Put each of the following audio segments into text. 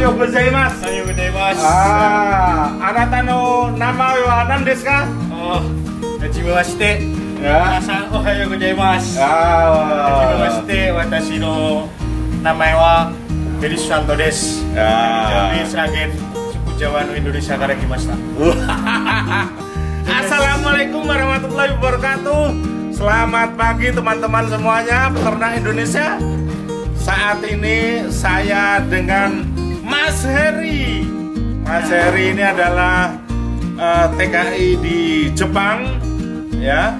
Ohayo gozaimasu. Ohayo gozaimasu. Anata no namae wa nan desu ka? Hajimemashite. Minasan ohayo gozaimasu. Hajimemashite, watashi no namae wa Beriswanto desu. Dari Sragen, suku Jawa no Indonesia kara kimashita. Assalamualaikum warahmatullahi wabarakatuh. Selamat pagi teman-teman semuanya, peternak Indonesia. Saat ini saya dengan Mas Heri. Mas Heri ini adalah TKI di Jepang, ya.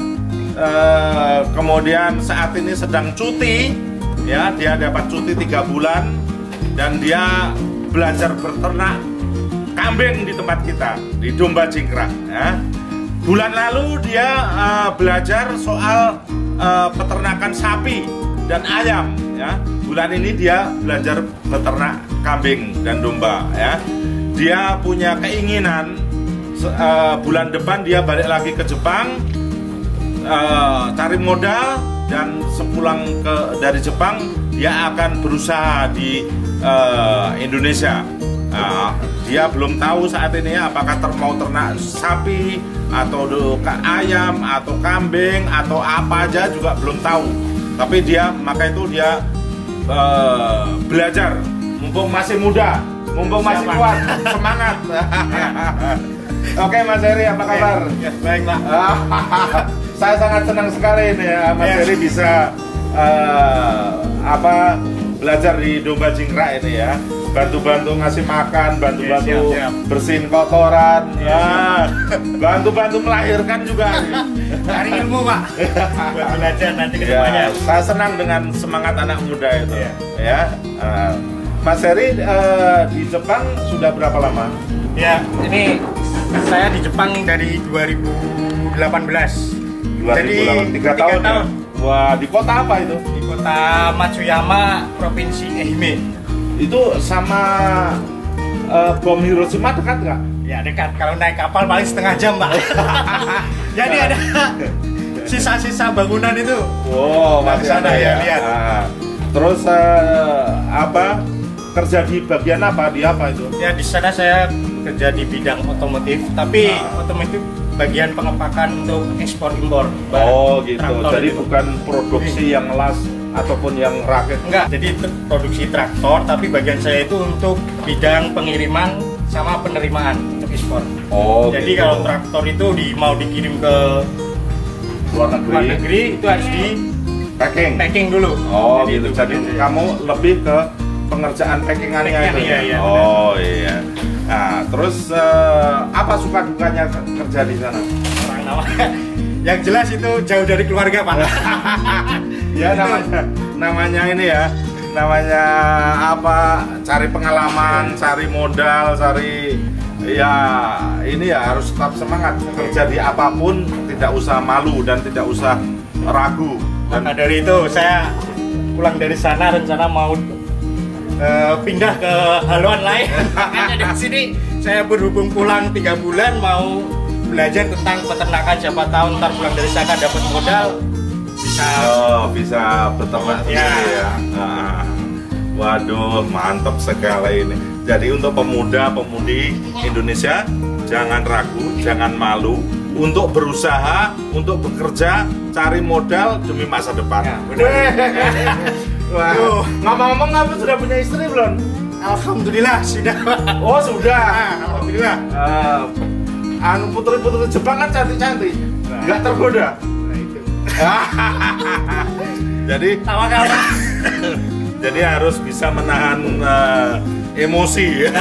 Kemudian saat ini sedang cuti, ya. Dia dapat cuti 3 bulan dan dia belajar beternak kambing di tempat kita di Domba Jingkrak. Ya. Bulan lalu dia belajar soal peternakan sapi dan ayam, ya. Bulan ini dia belajar beternak kambing dan domba, ya. Dia punya keinginan bulan depan dia balik lagi ke Jepang, cari modal, dan sepulang dari Jepang dia akan berusaha di Indonesia. Dia belum tahu saat ini apakah mau ternak sapi atau ayam atau kambing atau apa aja juga belum tahu. Tapi maka itu dia belajar, mumpung masih muda, mumpung masih kuat, semangat. Oke, Mas Heri, apa kabar? Ya, baik, Pak. Saya sangat senang sekali nih ya, Mas Heri bisa belajar di Domba Jingkrak ini, ya. Bantu-bantu ngasih makan, bantu-bantu bersihin kotoran, ya. Bantu-bantu melahirkan juga. Cari ilmu, Pak. Buat belajar nanti ke depannya. Ya, saya senang dengan semangat anak muda itu. Ya. Mas Heri di Jepang sudah berapa lama? Ya, ini saya di Jepang dari 2018. 3 tahun. Ya? Wah, di kota apa itu? Di kota Matsuyama, Provinsi Ehime. Itu sama bom Hiroshima dekat nggak? Ya dekat, kalau naik kapal paling setengah jam, Pak. Jadi ada sisa-sisa bangunan itu. Wow, masih sana ada ya. Lihat. Terus kerja di bagian apa? Di apa itu? Ya di sana saya kerja di bidang otomotif, tapi otomotif bagian pengepakan untuk ekspor impor. Oh gitu. Jadi bukan produksi yang las ataupun yang rakit. Enggak, jadi produksi traktor, tapi bagian saya itu untuk bidang pengiriman sama penerimaan untuk ekspor. Oh, jadi gitu. kalau traktor itu mau dikirim ke luar negeri itu harus di packing dulu. Oh gitu. Jadi kamu lebih ke pengerjaan packingannya itu. Iya, oh iya. Nah, terus apa suka dukanya kerja di sana? Orang namanya yang jelas itu jauh dari keluarga, Pak. Ya namanya ini ya, namanya apa? Cari pengalaman, cari modal, ini ya harus tetap semangat. Kerja di apapun tidak usah malu dan tidak usah ragu. Maka dari itu saya pulang dari sana rencana mau pindah ke haluan lain. Makanya di sini saya berhubung pulang 3 bulan mau belajar tentang peternakan, siapa tahu ntar pulang dari sana dapat modal bisa beternak sendiri ya. Waduh, mantap sekali ini. Jadi untuk pemuda-pemudi Indonesia jangan ragu, jangan malu untuk berusaha, untuk bekerja, cari modal demi masa depan. Ya, wah, ngomong-ngomong, kamu sudah punya istri belum? Alhamdulillah sudah. Oh sudah. Alhamdulillah. Putri-putri Jepang kan cantik-cantik, nggak tergoda. Nah itu. Jadi jadi harus bisa menahan emosi.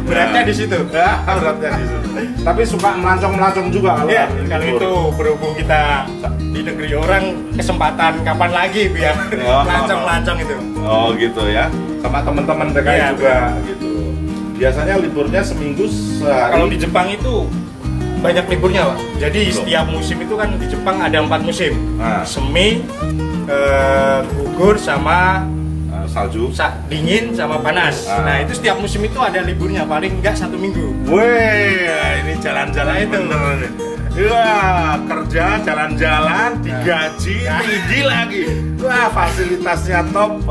Beratnya di situ. Beratnya di situ. Tapi suka melancong-melancong juga kalau. Ya, kalau itu berhubung kita di negeri orang, kesempatan kapan lagi biar melancong-melancong itu. Oh gitu ya. Sama teman-teman TKI juga gitu. Biasanya liburnya seminggu sehari. Kalau di Jepang itu banyak liburnya, Pak. Jadi setiap musim itu kan di Jepang ada 4 musim. Semi, gugur, sama salju, dingin sama panas. Nah itu setiap musim itu ada liburnya, paling enggak 1 minggu. Wih, ini jalan-jalan itu. Wah, kerja, jalan-jalan, digaji, tinggi lagi. Wah, fasilitasnya top.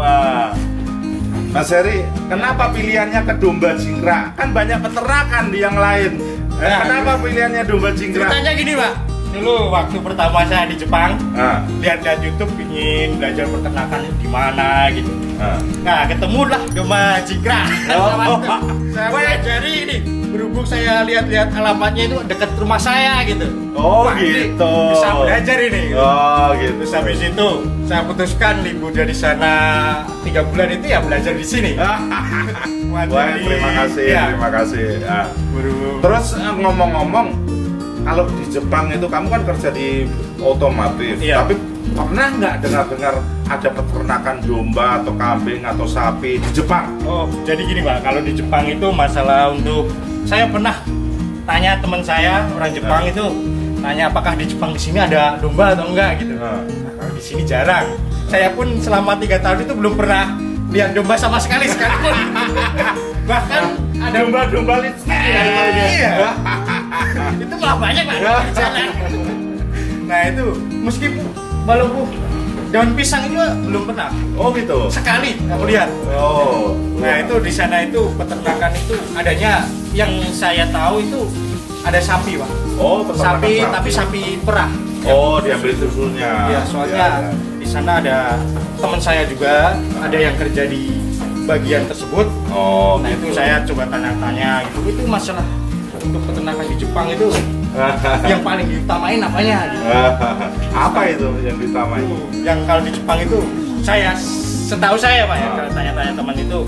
Mas Heri, kenapa pilihannya ke domba jingkrak? Kan banyak peternakan di yang lain. Kenapa pilihannya domba jingkrak? Ceritanya gini Pak, dulu waktu pertama saya di Jepang, lihat-lihat YouTube ingin belajar peternakan di mana gitu. Nah, ketemulah domba jingkrak. Saya pelajari ini. Berhubung saya lihat-lihat alamatnya itu dekat rumah saya gitu. Oh, wah, gitu. Bisa belajar ini. Oh gitu. Terus habis itu saya putuskan libur dari sana 3 bulan itu ya belajar di sini. Wah, terima kasih, ya. Terima kasih. Terus ngomong-ngomong, kalau di Jepang itu kamu kan kerja di otomotif, tapi pernah nggak dengar-dengar ada peternakan domba atau kambing atau sapi di Jepang? Oh, jadi gini Pak, kalau di Jepang itu masalah untuk saya pernah tanya teman saya orang Jepang itu tanya apakah di Jepang di sini ada domba atau enggak gitu. Nah, kalau di sini jarang. Saya pun selama 3 tahun itu belum pernah lihat domba sama sekali sekalipun. Bahkan ada domba-domba listrik. Iya. Itu malah banyak Pak di jalan. Nah itu meskipun walaupun daun pisang juga belum pernah. Oh gitu. Sekali aku lihat. Oh. Nah itu di sana itu peternakan itu adanya yang saya tahu itu ada sapi Pak. Oh, sapi tapi sapi perah. Oh, diambil susunya. Ya soalnya di sana ada teman saya juga ada yang kerja di bagian tersebut. Oh. Nah itu saya coba tanya-tanya gitu. Itu masalah untuk peternakan di Jepang itu yang paling diutamain apanya gitu. Apa itu yang diutamain? Yang kalau di Jepang itu setahu saya Pak ya, kalau tanya-tanya teman itu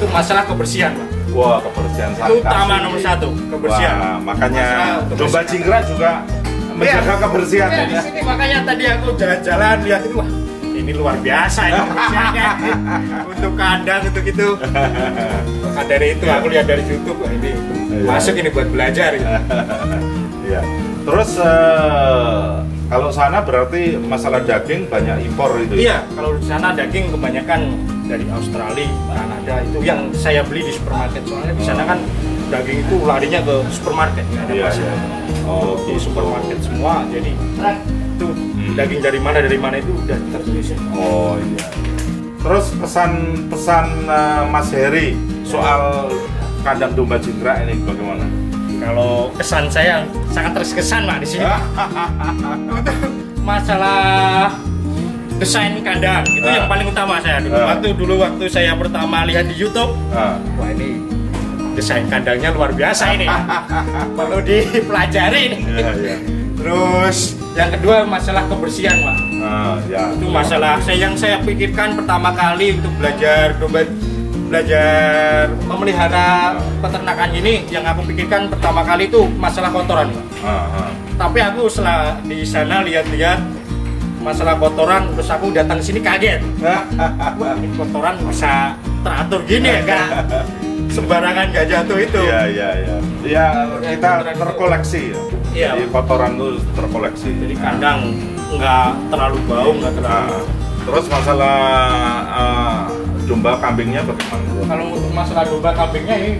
masalah kebersihan Pak. Wah, kebersihan itu utama nomor 1, kebersihan. Wah, makanya domba jingkrak juga menjaga kebersihan ya. Di sini makanya tadi aku jalan-jalan lihat itu, wah ini luar biasa ini kebersihannya. Untuk kandang untuk itu. Maka dari itu aku lihat dari YouTube, wah ini masuk ini buat belajar gitu. Iya. Terus kalau sana berarti masalah daging banyak impor itu? Iya, kalau di sana daging kebanyakan dari Australia, Kanada itu yang saya beli di supermarket. Soalnya di sana kan daging itu larinya ke supermarket, nggak ada pasar. Oh, di supermarket semua. Jadi itu daging dari mana itu udah tertulis. Oh iya. Terus pesan Mas Heri soal kandang domba jingkrak ini bagaimana? Kalau kesan saya sangat terkesan Pak di sini. Masalah desain kandang itu yang paling utama saya dulu. Waktu saya pertama lihat di YouTube, wah ini desain kandangnya luar biasa ini. Perlu dipelajari ini. Terus yang kedua masalah kebersihan Pak. Itu masalah yang saya pikirkan pertama kali untuk belajar memelihara peternakan ini, yang aku pikirkan pertama kali itu masalah kotoran Pak. Tapi aku setelah di sana lihat-lihat masalah kotoran, terus aku datang sini kaget. Wah, ini kotoran bisa teratur gini ya Kak? Sembarangan gak jatuh itu. Iya, kita terkoleksi ya. Jadi kotoran itu terkoleksi. Jadi kandang nggak terlalu bau, nggak terlalu. Terus masalah domba kambingnya bagaimana? Kalau untuk masalah domba kambingnya ini,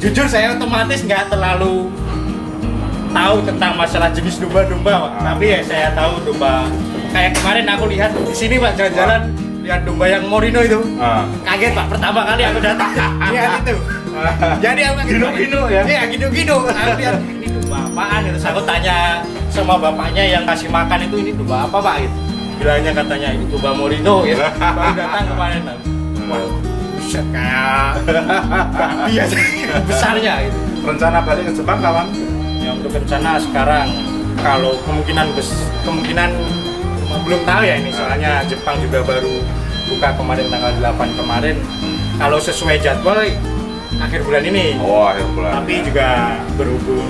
jujur saya otomatis nggak terlalu tahu tentang masalah jenis domba-domba Pak. Tapi ya saya tahu domba. Kayak kemarin aku lihat di sini Pak jalan-jalan, lihat domba yang Morino itu. Kaget Pak, pertama kali aku datang lihat itu. Jadi aku gino-gino ya? Iya gino-gino. Aku lihat ini domba apaan? Terus aku tanya sama bapaknya yang kasih makan itu, ini domba apa Pak? Gitu. Bilangnya katanya ini domba Morino ya. Baru datang kemarin. Wah, buset kayak babi aja besarnya gitu. Rencana balik ke Jepang kapan? Ya untuk rencana sekarang kalau kemungkinan belum tahu ya ini, soalnya Jepang juga baru buka kemarin tanggal 8 kemarin. Kalau sesuai jadwal akhir bulan ini. Oh, akhir bulan. Tapi juga berhubung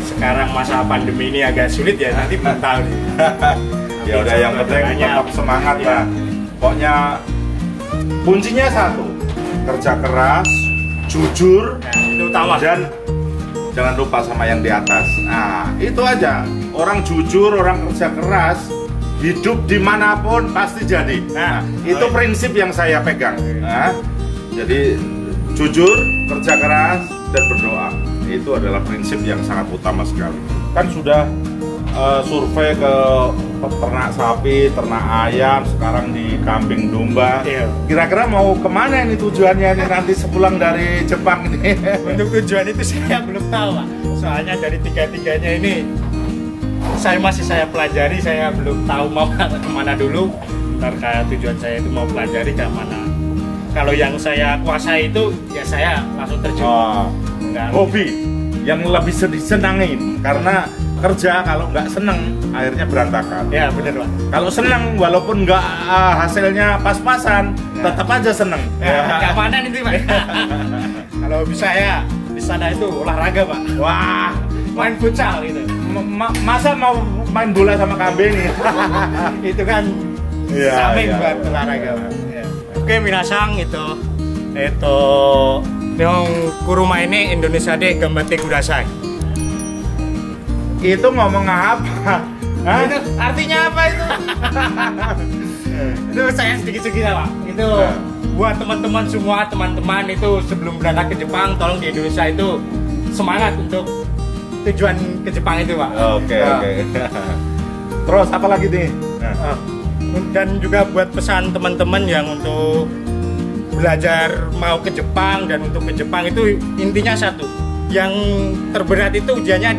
sekarang masa pandemi ini agak sulit ya, nanti belum tahu nih. Ya udah, yang penting tetap semangat lah. Pokoknya kuncinya satu, kerja keras, jujur, itu utama. Dan jangan lupa sama yang di atas. Nah, itu aja. Orang jujur, orang kerja keras, hidup dimanapun pasti jadi. Nah, itu prinsip yang saya pegang. Nah, jadi jujur, kerja keras, dan berdoa. Itu adalah prinsip yang sangat utama sekali. Kan sudah survei ke peternak sapi, ternak ayam, sekarang di kambing domba. Iya. Kira-kira mau kemana ini tujuannya ini nanti sepulang dari Jepang ini? Untuk tujuan itu saya belum tahu, Pak. Soalnya dari tiga-tiganya ini saya pelajari, saya belum tahu mau kemana dulu. Ntar kayak tujuan saya itu mau pelajari ke mana. Kalau yang saya kuasai itu ya saya langsung terjun. Hobi yang lebih disenangin karena kerja kalau nggak seneng akhirnya berantakan. Ya benar, Pak. Kalau seneng walaupun nggak hasilnya pas-pasan, tetap aja seneng. Keamanan itu, Pak. Kalau bisa ya di sana itu olahraga, Pak. Wah, Main futsal gitu. masa mau main bola sama kambing? Itu kan samping buat olahraga, Pak. Ya. Oke, minasang itu yang kuruma ini Indonesia de gambate kudasai. Itu ngomong apa? Itu artinya apa itu? Itu saya sedikit-sedikit, Pak. Itu buat teman-teman semua, teman-teman itu sebelum berangkat ke Jepang, tolong di Indonesia itu semangat untuk tujuan ke Jepang itu, Pak. Oke. Terus apa lagi nih? Dan juga buat pesan teman-teman yang untuk belajar mau ke Jepang dan untuk ke Jepang itu intinya satu. Yang terberat itu ujiannya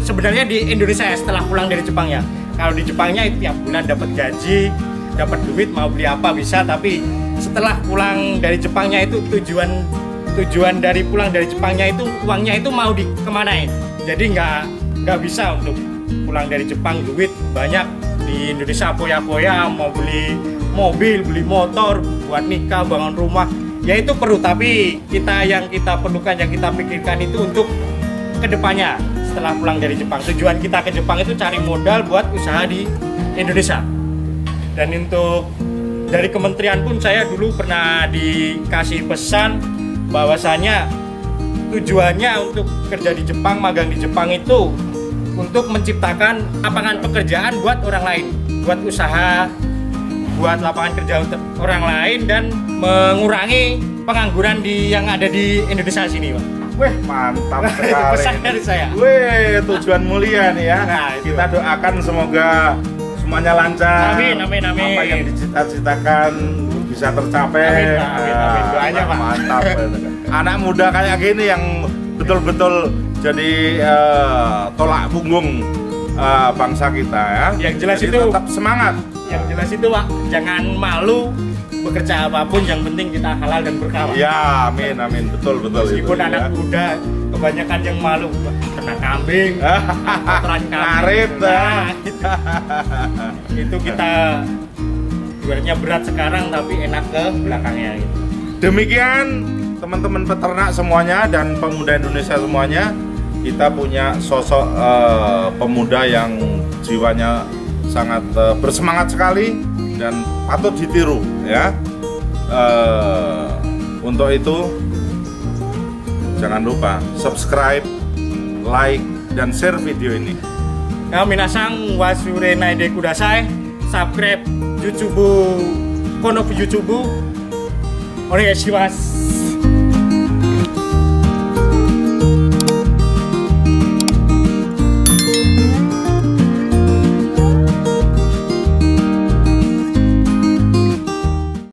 sebenarnya di Indonesia ya, setelah pulang dari Jepang ya. Kalau di Jepangnya itu tiap bulan dapat gaji, dapat duit, mau beli apa bisa. Tapi setelah pulang dari Jepangnya itu tujuan dari pulang dari Jepangnya itu uangnya itu mau kemanain. Jadi nggak bisa untuk pulang dari Jepang duit banyak di Indonesia poya-poya mau beli mobil, beli motor, buat nikah, bangun rumah. Ya itu perlu, tapi yang kita perlukan, yang kita pikirkan itu untuk kedepannya. Setelah pulang dari Jepang, tujuan kita ke Jepang itu cari modal buat usaha di Indonesia. Dan untuk dari kementerian pun saya dulu pernah dikasih pesan bahwasanya tujuannya untuk kerja di Jepang, magang di Jepang itu untuk menciptakan lapangan pekerjaan buat orang lain, buat usaha, buat lapangan kerja untuk orang lain dan mengurangi pengangguran yang ada di Indonesia sini, Pak. Wih, mantap sekali. Pesan dari saya. Wih, tujuan mulia nih ya. Nah, kita doakan semoga semuanya lancar. Amin. Apa yang dicita-citakan bisa tercapai. Amin. Doanya, Pak. Mantap. Anak muda kayak gini yang betul-betul jadi tolak punggung bangsa kita ya. Yang jelas jadi itu tetap semangat. Yang jelas itu, Pak, jangan malu bekerja apapun, yang penting kita halal dan berkah. Ya, amin. Betul. Meskipun anak muda kebanyakan yang malu ternak kambing, kotoran kambing. Ngarit. Nah, itu kita ibaratnya berat sekarang tapi enak ke belakangnya gitu. Demikian teman-teman peternak semuanya dan pemuda Indonesia semuanya, kita punya sosok pemuda yang jiwanya sangat bersemangat sekali dan patut ditiru ya. Untuk itu jangan lupa subscribe, like, dan share video ini. Minasang wasure naide kudasai, subscribe YouTube, kono YouTube, onegaishimasu.